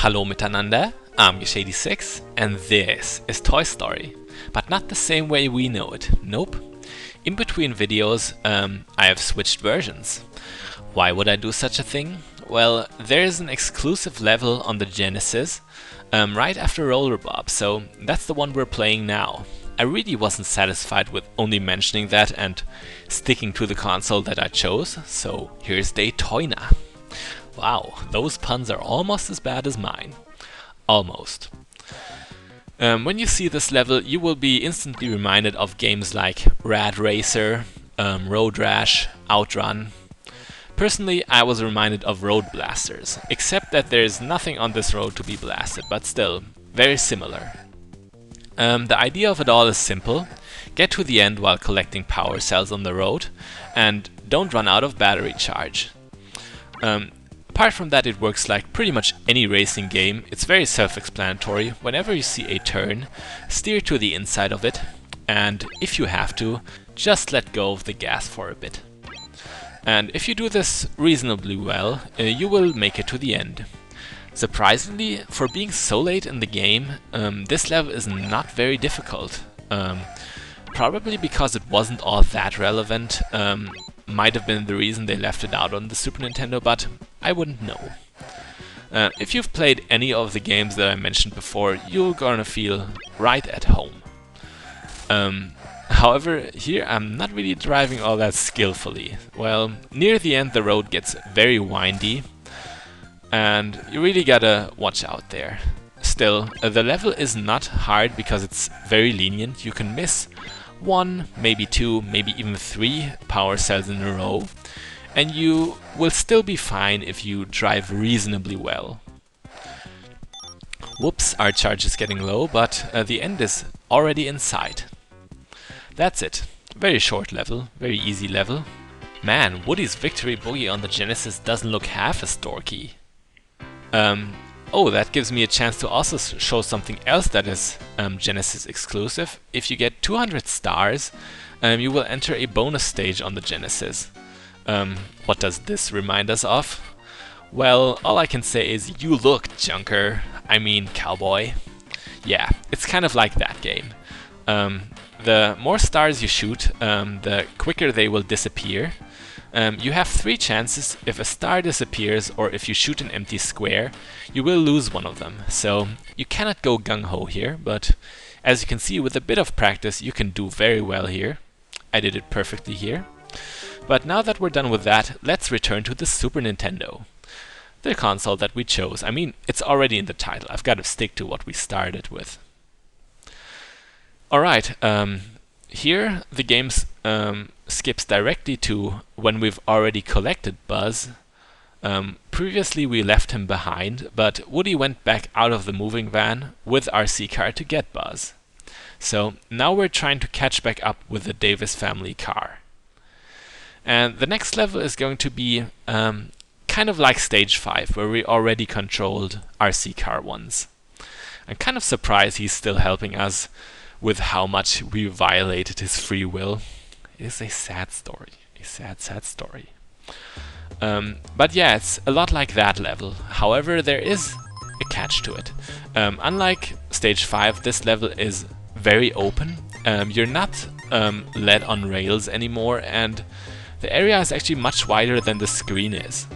Hallo miteinander, I'm Shady6 and this is Toy Story. But not the same way we know it, nope. In between videos I have switched versions. Why would I do such a thing? Well, there is an exclusive level on the Genesis right after Roller Bob, so that's the one we're playing now. I really wasn't satisfied with only mentioning that and sticking to the console that I chose, so here's Daytona. Wow, those puns are almost as bad as mine. Almost. When you see this level, you will be instantly reminded of games like Rad Racer, Road Rash, Outrun. Personally, I was reminded of Road Blasters, except that there is nothing on this road to be blasted, but still, very similar. The idea of it all is simple. Get to the end while collecting power cells on the road, and don't run out of battery charge. Apart from that, it works like pretty much any racing game. It's very self-explanatory. Whenever you see a turn, steer to the inside of it, and if you have to, just let go of the gas for a bit. And if you do this reasonably well, you will make it to the end. Surprisingly, for being so late in the game, this level is not very difficult. Probably because it wasn't all that relevant. Might have been the reason they left it out on the Super Nintendo, but I wouldn't know. If you've played any of the games that I mentioned before, you're gonna feel right at home. However, here I'm not really driving all that skillfully. Well, near the end the road gets very windy, and you really gotta watch out there. Still, the level is not hard because it's very lenient. You can miss 1, maybe 2, maybe even 3 power cells in a row, and you will still be fine if you drive reasonably well. Whoops, our charge is getting low, but the end is already in sight. That's it. Very short level, very easy level. Man, Woody's Victory Boogie on the Genesis doesn't look half as dorky. Oh, that gives me a chance to also show something else that is Genesis exclusive. If you get 200 stars, you will enter a bonus stage on the Genesis. What does this remind us of? Well, all I can say is you look, junker. I mean, cowboy. Yeah, it's kind of like that game. The more stars you shoot, the quicker they will disappear. You have 3 chances. If a star disappears or if you shoot an empty square, you will lose one of them. So you cannot go gung-ho here, but as you can see, with a bit of practice you can do very well here. I did it perfectly here. But now that we're done with that, let's return to the Super Nintendo. The console that we chose. I mean, it's already in the title. I've got to stick to what we started with. Alright, here the game skips directly to when we've already collected Buzz. Previously we left him behind, but Woody went back out of the moving van with RC car to get Buzz. So now we're trying to catch back up with the Davis family car. And the next level is going to be kind of like stage 5, where we already controlled RC car once. I'm kind of surprised he's still helping us with how much we violated his free will. It is a sad story. A sad, sad story. But yeah, it's a lot like that level. However, there is a catch to it. Unlike stage 5, this level is very open. You're not led on rails anymore, and the area is actually much wider than the screen is.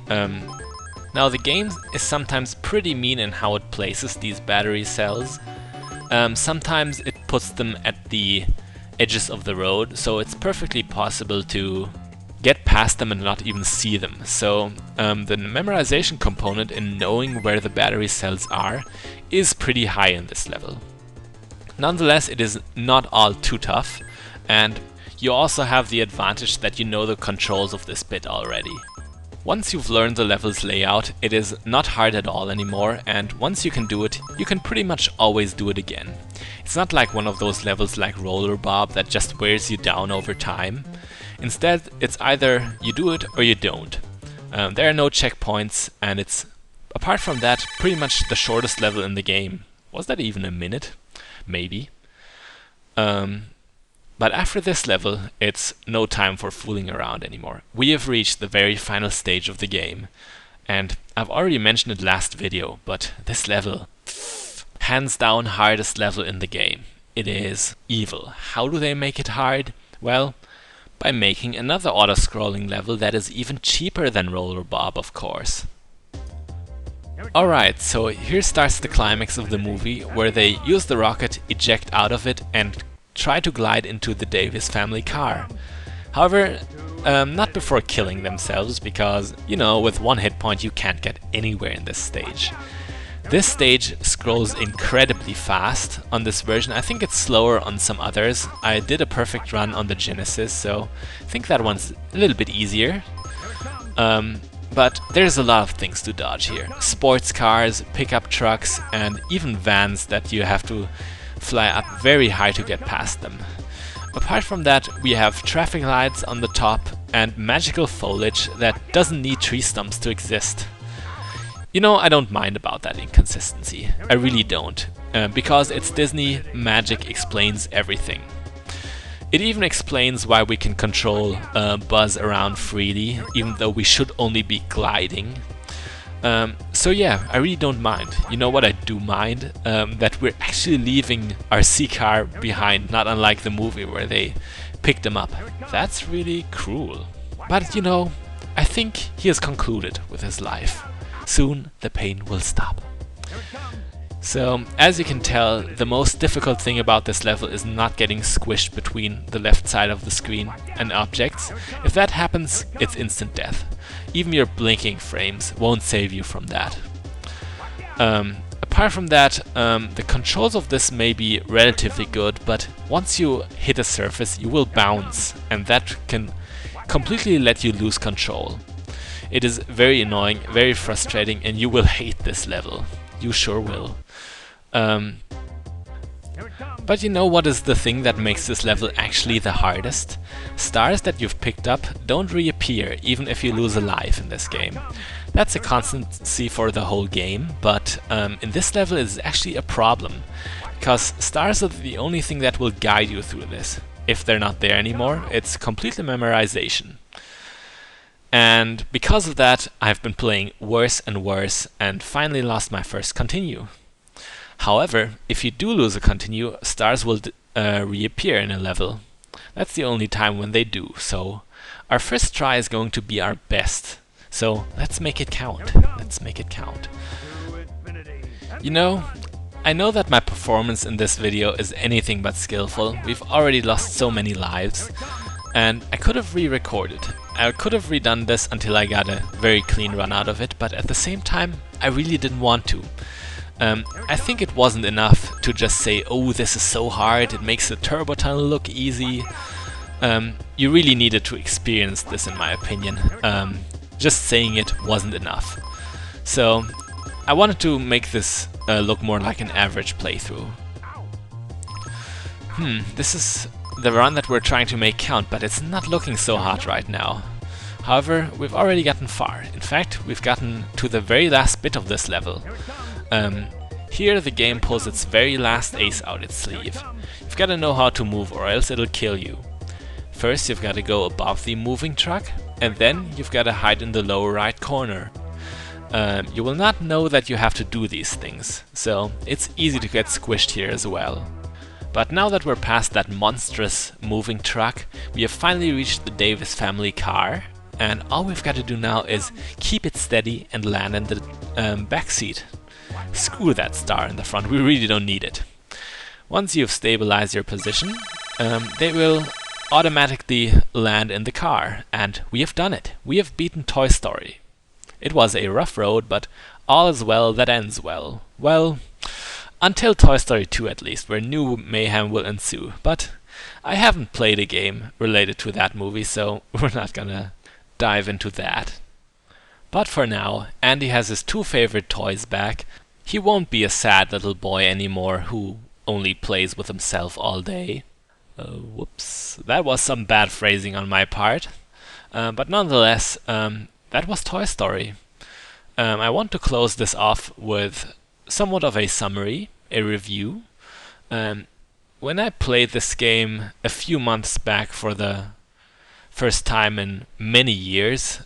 Now, the game is sometimes pretty mean in how it places these battery cells. Sometimes it puts them at the edges of the road, so it's perfectly possible to get past them and not even see them. So the memorization component in knowing where the battery cells are is pretty high in this level. Nonetheless, it is not all too tough, and you also have the advantage that you know the controls of this bit already. Once you've learned the level's layout, it is not hard at all anymore, and once you can do it, you can pretty much always do it again. It's not like one of those levels like Roller Bob that just wears you down over time. Instead, it's either you do it or you don't. There are no checkpoints, and it's, apart from that, pretty much the shortest level in the game. Was that even a minute? Maybe. But after this level, it's no time for fooling around anymore. We have reached the very final stage of the game. And I've already mentioned it last video, but this level, hands down hardest level in the game. It is evil. How do they make it hard? Well, by making another auto-scrolling level that is even cheaper than Roller Bob, of course. Alright, so here starts the climax of the movie, where they use the rocket, eject out of it, and try to glide into the Davis family car. However, not before killing themselves, because, you know, with one hit point you can't get anywhere in this stage. This stage scrolls incredibly fast on this version. I think it's slower on some others. I did a perfect run on the Genesis, so I think that one's a little bit easier. But there's a lot of things to dodge here. Sports cars, pickup trucks, and even vans that you have to fly up very high to get past them. Apart from that, we have traffic lights on the top and magical foliage that doesn't need tree stumps to exist. You know, I don't mind about that inconsistency. I really don't. Because it's Disney, magic explains everything. It even explains why we can control Buzz around freely, even though we should only be gliding. So yeah, I really don't mind. You know what I do mind? That we're actually leaving our sea car behind, not unlike the movie where they picked him up. That's really cruel. But you know, I think he has concluded with his life. Soon the pain will stop. So, as you can tell, the most difficult thing about this level is not getting squished between the left side of the screen and objects. If that happens, it's instant death. Even your blinking frames won't save you from that. Apart from that, the controls of this may be relatively good, but once you hit a surface, you will bounce, and that can completely let you lose control. It is very annoying, very frustrating, and you will hate this level. You sure will. But you know what is the thing that makes this level actually the hardest? Stars that you've picked up don't reappear even if you lose a life in this game. That's a constancy for the whole game, but in this level it is actually a problem, because stars are the only thing that will guide you through this. If they're not there anymore, it's completely memorization. And because of that, I've been playing worse and worse and finally lost my first continue. However, if you do lose a continue, stars will reappear in a level. That's the only time when they do, so our first try is going to be our best. So let's make it count. Let's make it count. You know, I know that my performance in this video is anything but skillful. We've already lost so many lives. And I could have re-recorded. I could have redone this until I got a very clean run out of it, but at the same time, I really didn't want to. I think it wasn't enough to just say, oh, this is so hard, it makes the turbo tunnel look easy. You really needed to experience this, in my opinion. Just saying it wasn't enough. So, I wanted to make this look more like an average playthrough. This is the run that we're trying to make count, but it's not looking so hot right now. However, we've already gotten far. In fact, we've gotten to the very last bit of this level. Here the game pulls its very last ace out its sleeve. You've got to know how to move or else it'll kill you. First you've got to go above the moving truck, and then you've got to hide in the lower right corner. You will not know that you have to do these things, so it's easy to get squished here as well. But now that we're past that monstrous moving truck, we have finally reached the Davis family car, and all we've got to do now is keep it steady and land in the back seat. Screw that star in the front, we really don't need it. Once you've stabilized your position, they will automatically land in the car, and we have done it. We have beaten Toy Story. It was a rough road, but all is well that ends well. Well, until Toy Story 2 at least, where new mayhem will ensue. But I haven't played a game related to that movie, so we're not gonna dive into that. But for now, Andy has his two favorite toys back. He won't be a sad little boy anymore who only plays with himself all day. Whoops, that was some bad phrasing on my part. But nonetheless, that was Toy Story. I want to close this off with somewhat of a summary, a review. When I played this game a few months back for the first time in many years,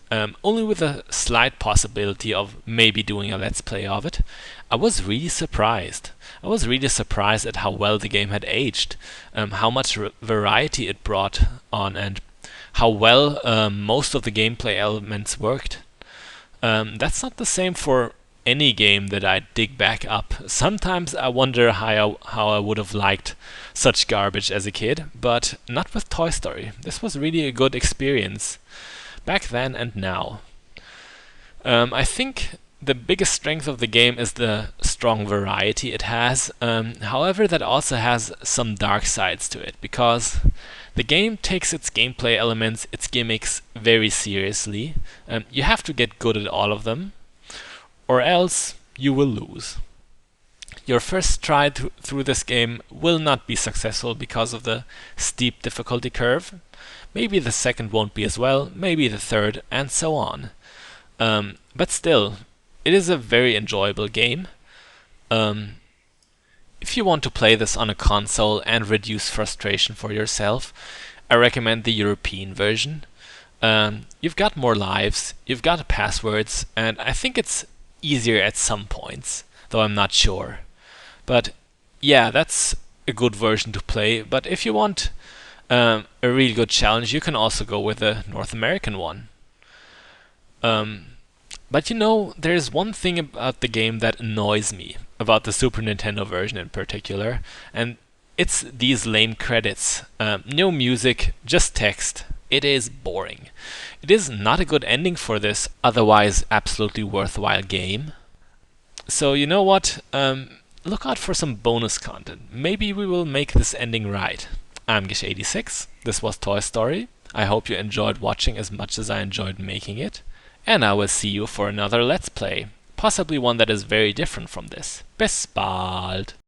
only with a slight possibility of maybe doing a let's play of it. I was really surprised. I was really surprised at how well the game had aged, how much variety it brought on, and how well most of the gameplay elements worked. That's not the same for any game that I dig back up. Sometimes I wonder how I would have liked such garbage as a kid, but not with Toy Story. This was really a good experience, back then and now. I think the biggest strength of the game is the strong variety it has. However, that also has some dark sides to it, because the game takes its gameplay elements, its gimmicks, very seriously. You have to get good at all of them, or else you will lose. Your first try through this game will not be successful because of the steep difficulty curve. Maybe the second won't be as well, maybe the third, and so on. But still, it is a very enjoyable game. If you want to play this on a console and reduce frustration for yourself, I recommend the European version. You've got more lives, you've got passwords, and I think it's easier at some points, though I'm not sure. But yeah, that's a good version to play. But if you want a really good challenge, you can also go with the North American one. But you know, there's one thing about the game that annoys me, about the Super Nintendo version in particular, and it's these lame credits. No music, just text. It is boring. It is not a good ending for this otherwise absolutely worthwhile game. So you know what? Look out for some bonus content. Maybe we will make this ending right. I'm Gish86. This was Toy Story. I hope you enjoyed watching as much as I enjoyed making it. And I will see you for another Let's Play. Possibly one that is very different from this. Bis bald!